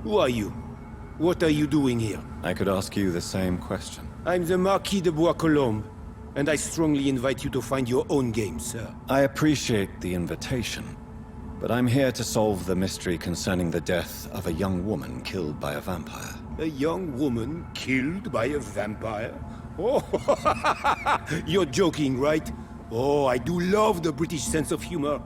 Who are you? What are you doing here? I could ask you the same question. I'm the Marquis de Bois-Colombes, and I strongly invite you to find your own game, sir. I appreciate the invitation, but I'm here to solve the mystery concerning the death of a young woman killed by a vampire. A young woman killed by a vampire? Oh, you're joking, right? Oh, I do love the British sense of humor.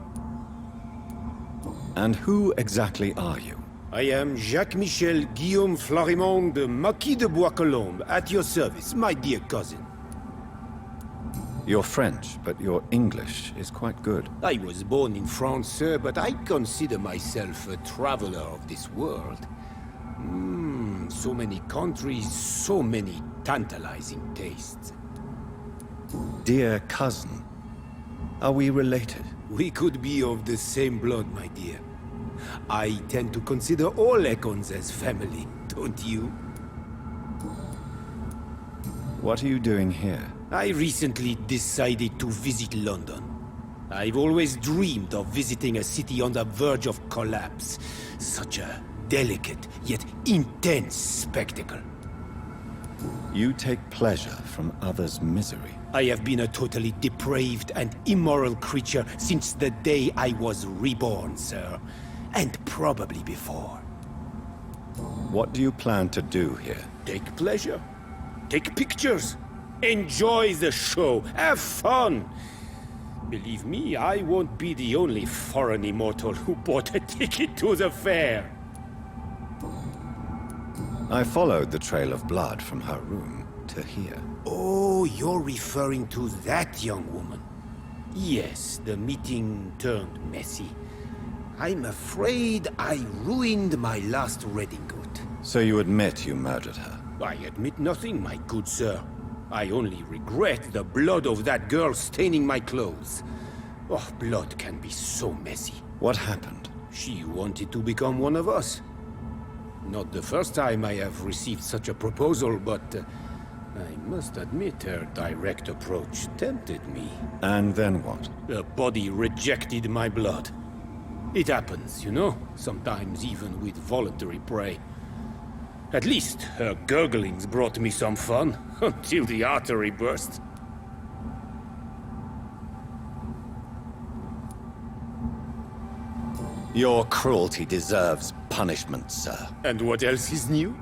And who exactly are you? I am Jacques-Michel Guillaume Florimond de Marquis de Bois-Colombes, at your service, my dear cousin. You're French, but your English is quite good. I was born in France, sir, but I consider myself a traveler of this world. So many countries, so many tantalizing tastes. Dear cousin, are we related? We could be of the same blood, my dear. I tend to consider all Econs as family, don't you? What are you doing here? I recently decided to visit London. I've always dreamed of visiting a city on the verge of collapse. Such a delicate, yet intense spectacle. You take pleasure from others' misery. I have been a totally depraved and immoral creature since the day I was reborn, sir. And probably before. What do you plan to do here? Take pleasure. Take pictures. Enjoy the show. Have fun. Believe me, I won't be the only foreign immortal who bought a ticket to the fair. I followed the trail of blood from her room to here. Oh, you're referring to that young woman. Yes, the meeting turned messy. I'm afraid I ruined my last redingote. So you admit you murdered her? I admit nothing, my good sir. I only regret the blood of that girl staining my clothes. Oh, blood can be so messy. What happened? She wanted to become one of us. Not the first time I have received such a proposal, but I must admit her direct approach tempted me. And then what? The body rejected my blood. It happens, you know, sometimes even with voluntary prey. At least her gurglings brought me some fun, until the artery burst. Your cruelty deserves punishment, sir. And what else is new?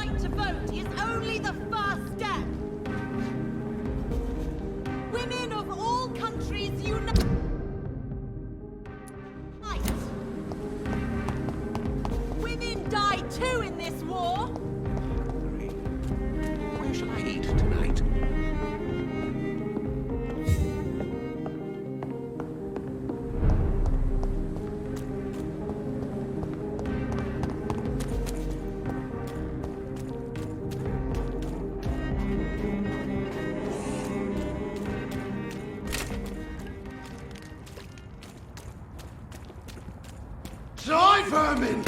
right to vote is only the first step. Women of all countries unite. Women die too in this war. Where shall I eat tonight? Die, vermin!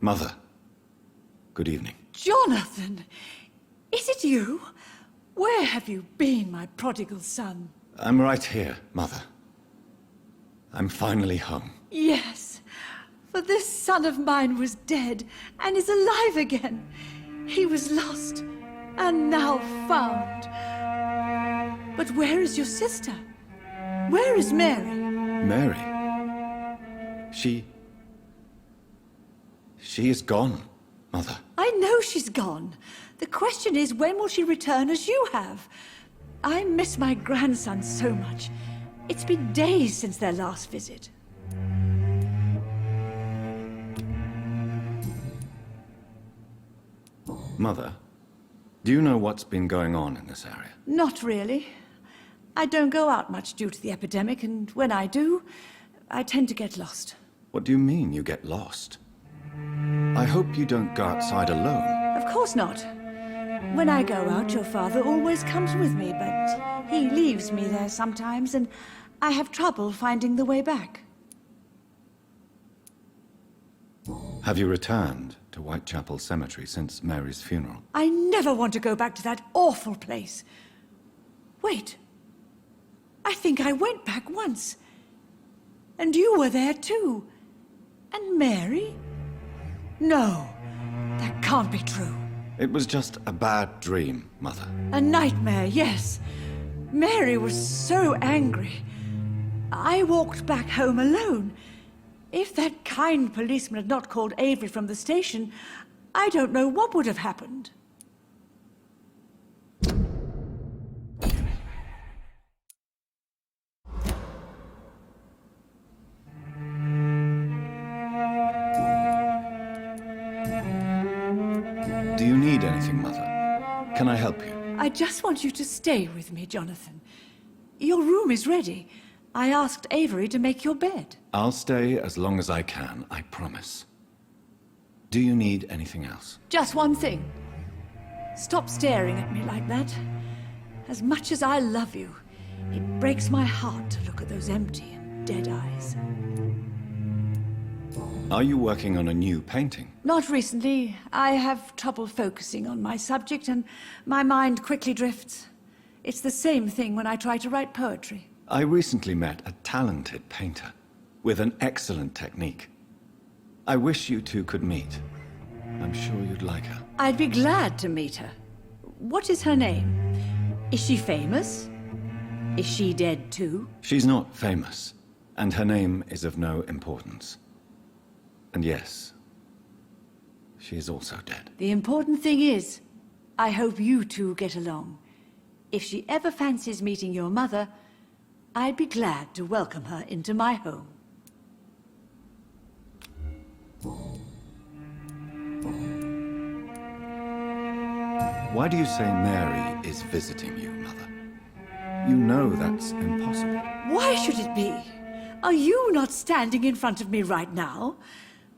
Mother, good evening. Jonathan! Is it you? Where have you been, my prodigal son? I'm right here, Mother. I'm finally home. Yes, for this son of mine was dead and is alive again. He was lost and now found. But where is your sister? Where is Mary? Mary? She is gone, Mother. I know she's gone. The question is, when will she return as you have? I miss my grandson so much. It's been days since their last visit. Mother, do you know what's been going on in this area? Not really. I don't go out much due to the epidemic, and when I do, I tend to get lost. What do you mean you get lost? I hope you don't go outside alone. Of course not. When I go out, your father always comes with me, but he leaves me there sometimes, and I have trouble finding the way back. Have you returned to Whitechapel Cemetery since Mary's funeral? I never want to go back to that awful place. Wait. I think I went back once. And you were there too. And Mary? No, that can't be true. It was just a bad dream, Mother. A nightmare, yes. Mary was so angry. I walked back home alone. If that kind policeman had not called Avery from the station, I don't know what would have happened. Do you need anything, Mother? Can I help you? I just want you to stay with me, Jonathan. Your room is ready. I asked Avery to make your bed. I'll stay as long as I can, I promise. Do you need anything else? Just one thing. Stop staring at me like that. As much as I love you, it breaks my heart to look at those empty and dead eyes. Are you working on a new painting? Not recently. I have trouble focusing on my subject and my mind quickly drifts. It's the same thing when I try to write poetry. I recently met a talented painter with an excellent technique. I wish you two could meet. I'm sure you'd like her. I'd be glad to meet her. What is her name? Is she famous? Is she dead too? She's not famous, and her name is of no importance. And yes, she is also dead. The important thing is, I hope you two get along. If she ever fancies meeting your mother, I'd be glad to welcome her into my home. Why do you say Mary is visiting you, Mother? You know that's impossible. Why should it be? Are you not standing in front of me right now?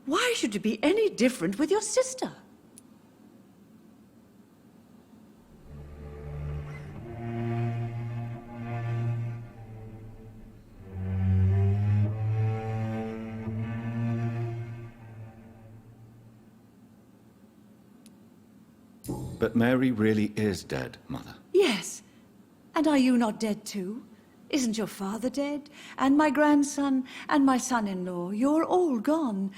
Why should it be any different with your sister? But Mary really is dead, Mother. Yes. And are you not dead too? Isn't your father dead? And my grandson? And my son-in-law? You're all gone.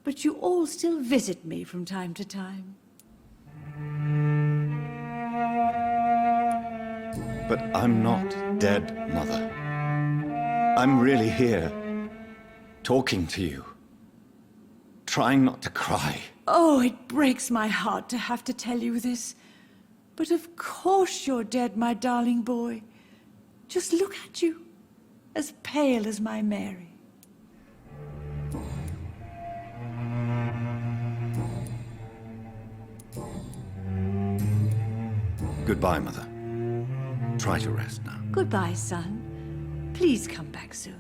But you all still visit me from time to time. But I'm not dead, Mother. I'm really here, talking to you, trying not to cry. Oh, it breaks my heart to have to tell you this. But of course you're dead, my darling boy. Just look at you, as pale as my Mary. Goodbye, Mother. Try to rest now. Goodbye, son. Please come back soon.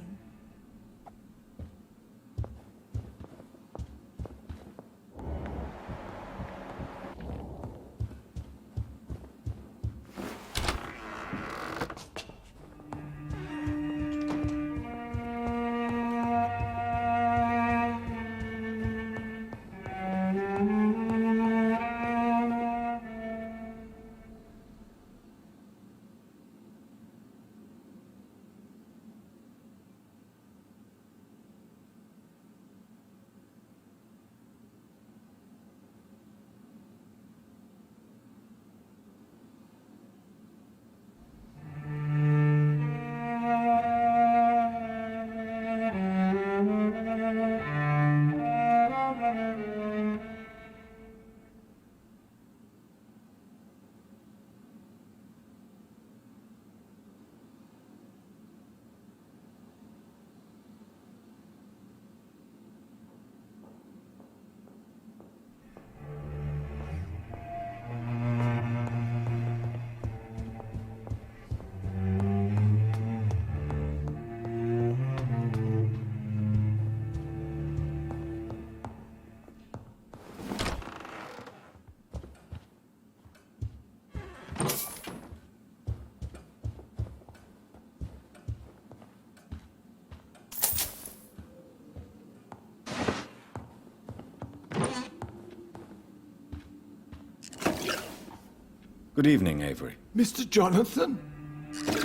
Good evening, Avery. Mr. Jonathan?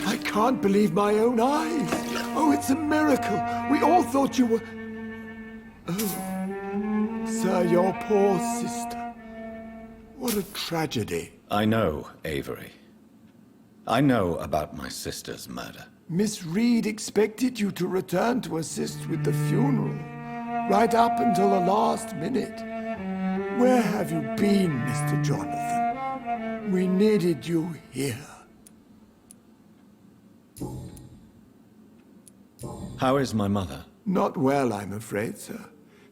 I can't believe my own eyes. Oh, it's a miracle. We all thought you were... Oh, sir, your poor sister. What a tragedy. I know, Avery. I know about my sister's murder. Miss Reid expected you to return to assist with the funeral, right up until the last minute. Where have you been, Mr. Jonathan? We needed you here. How is my mother? Not well, I'm afraid, sir.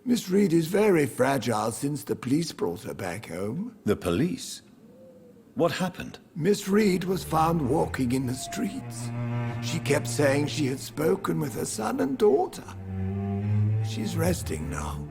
Miss Reid is very fragile since the police brought her back home. The police? What happened? Miss Reid was found walking in the streets. She kept saying she had spoken with her son and daughter. She's resting now.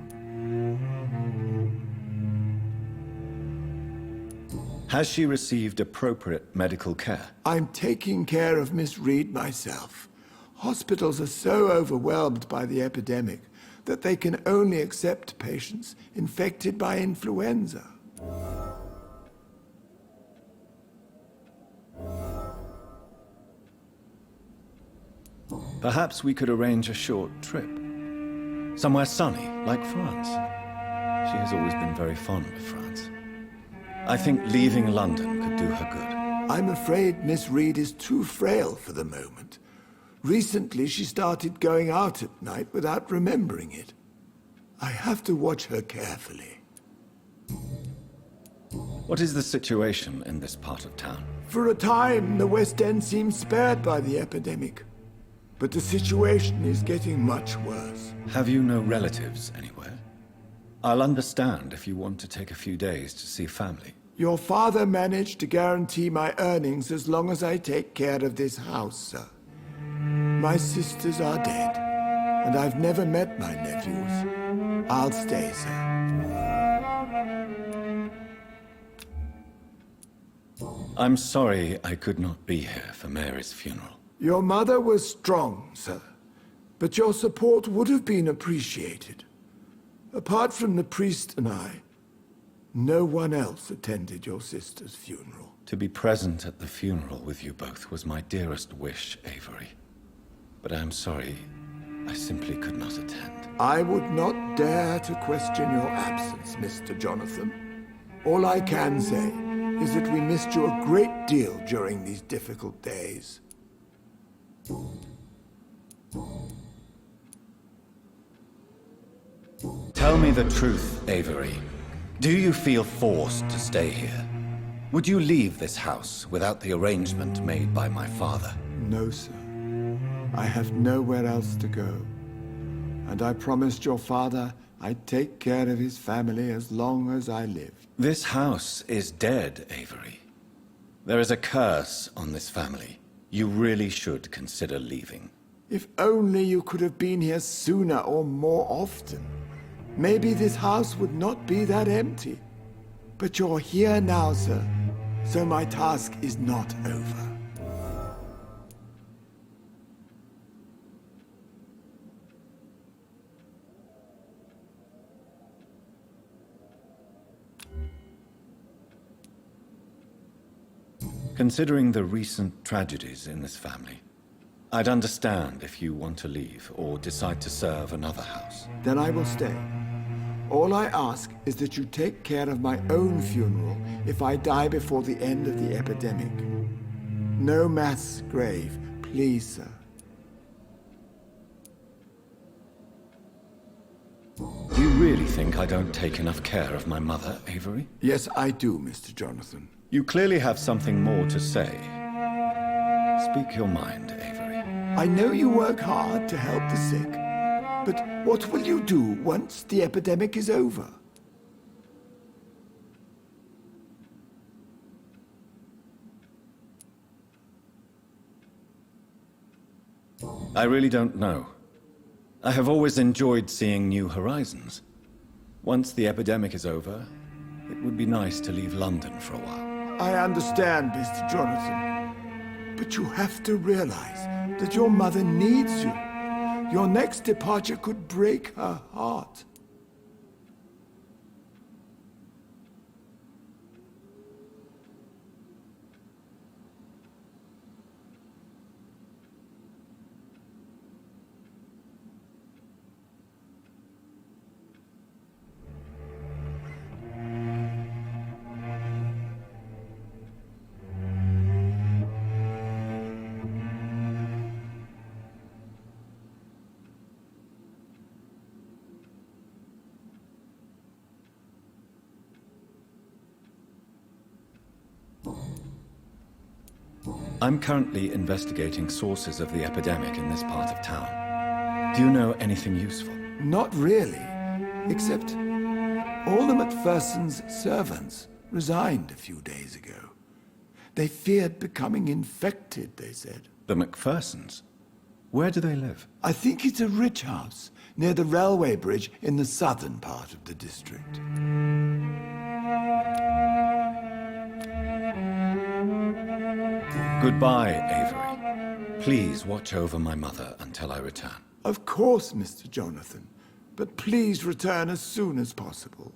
Has she received appropriate medical care? I'm taking care of Miss Reid myself. Hospitals are so overwhelmed by the epidemic that they can only accept patients infected by influenza. Perhaps we could arrange a short trip. Somewhere sunny, like France. She has always been very fond of France. I think leaving London could do her good. I'm afraid Miss Reid is too frail for the moment. Recently, she started going out at night without remembering it. I have to watch her carefully. What is the situation in this part of town? For a time, the West End seemed spared by the epidemic. But the situation is getting much worse. Have you no relatives anywhere? I'll understand if you want to take a few days to see family. Your father managed to guarantee my earnings as long as I take care of this house, sir. My sisters are dead, and I've never met my nephews. I'll stay, sir. I'm sorry I could not be here for Mary's funeral. Your mother was strong, sir, but your support would have been appreciated. Apart from the priest and I, no one else attended your sister's funeral. To be present at the funeral with you both was my dearest wish, Avery. But I am sorry, I simply could not attend. I would not dare to question your absence, Mr. Jonathan. All I can say is that we missed you a great deal during these difficult days. Tell me the truth, Avery. Do you feel forced to stay here? Would you leave this house without the arrangement made by my father? No, sir. I have nowhere else to go. And I promised your father I'd take care of his family as long as I lived. This house is dead, Avery. There is a curse on this family. You really should consider leaving. If only you could have been here sooner or more often. Maybe this house would not be that empty. But you're here now, sir, so my task is not over. Considering the recent tragedies in this family, I'd understand if you want to leave or decide to serve another house. Then I will stay. All I ask is that you take care of my own funeral if I die before the end of the epidemic. No mass grave, please, sir. You really think I don't take enough care of my mother, Avery? Yes, I do, Mr. Jonathan. You clearly have something more to say. Speak your mind, Avery. I know you work hard to help the sick, but what will you do once the epidemic is over? I really don't know. I have always enjoyed seeing new horizons. Once the epidemic is over, it would be nice to leave London for a while. I understand, Mr. Jonathan, but you have to realize that your mother needs you. Your next departure could break her heart. I'm currently investigating sources of the epidemic in this part of town. Do you know anything useful? Not really, except all the MacPherson's servants resigned a few days ago. They feared becoming infected, they said. The MacPhersons? Where do they live? I think it's a rich house near the railway bridge in the southern part of the district. Goodbye, Avery. Please watch over my mother until I return. Of course, Mr. Jonathan, but please return as soon as possible.